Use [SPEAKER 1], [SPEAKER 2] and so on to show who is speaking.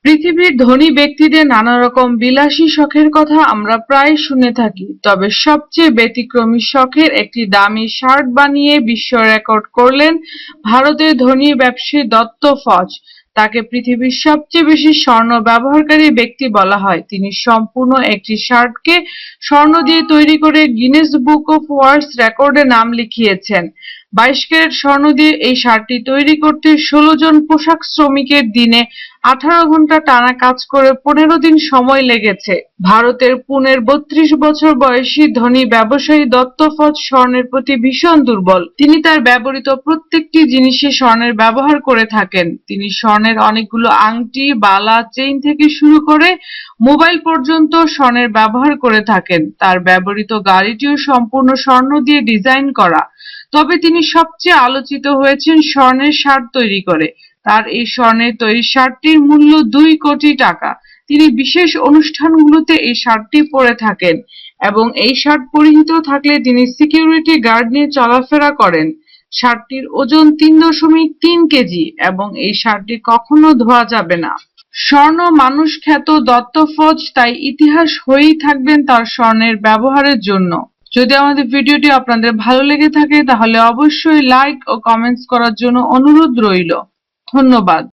[SPEAKER 1] পৃথিবীর ধনী ব্যক্তিদের নানা রকম বিলাসী শখের কথা আমরা প্রায় শুনে থাকি, তবে সবচেয়ে ব্যতিক্রমী শখের একটি দামি শার্ট বানিয়ে বিশ্ব রেকর্ড করলেন ভারতের ধনী ব্যবসায়ী দত্ত ফজ। তাকে পৃথিবীর সবচেয়ে বেশি স্বর্ণ ব্যবহারকারী ব্যক্তি বলা হয়। তিনি সম্পূর্ণ একটি শার্টকে স্বর্ণ দিয়ে তৈরি করে গিনেস বুক অফ ওয়ার্ল্ড রেকর্ডে নাম লিখিয়েছেন। 22 ক্যারেট স্বর্ণ দিয়ে এই শার্টটি তৈরি করতে 16 জন পোশাক শ্রমিকের দিনে 18 ঘন্টা টানা কাজ করে 15 দিন সময় লেগেছে। ভারতের পুনের 32 বছর বয়সী ধনী ব্যবসায়ী দত্ত ফজ স্বর্ণের প্রতি ভীষণ দুর্বল। তিনি তার ব্যবহৃত প্রত্যেকটি জিনিসে স্বর্ণের ব্যবহার করে থাকেন। তিনি স্বর্ণের অনেকগুলো আংটি, বালা, চেইন থেকে শুরু করে মোবাইল পর্যন্ত স্বর্ণের ব্যবহার করে থাকেন। তার ব্যবহৃত গাড়িটিও সম্পূর্ণ স্বর্ণ দিয়ে ডিজাইন করা। তবে তিনি সবচেয়ে আলোচিত হয়েছেন স্বর্ণের শার্ট তৈরি করে। তার এই স্বর্ণের তৈরি শার্টটির মূল্য 2 কোটি টাকা। তিনি বিশেষ অনুষ্ঠানগুলোতে এই শার্টটি পরে থাকেন এবং এই শার্ট পরিহিত থাকলে তিনি সিকিউরিটি গার্ড নিয়ে চলাফেরা করেন। শার্টটির ওজন 3.3 কেজি এবং এই শার্টটি কখনো ধোয়া যাবে না। স্বর্ণ মানুষ খ্যাত দত্ত ফজ তাই ইতিহাস হয়েই থাকবেন তার স্বর্ণের ব্যবহারের জন্য। যদি আমাদের ভিডিওটি আপনাদের ভালো লেগে থাকে তাহলে অবশ্যই লাইক ও কমেন্টস করার জন্য অনুরোধ রইল। ধন্যবাদ।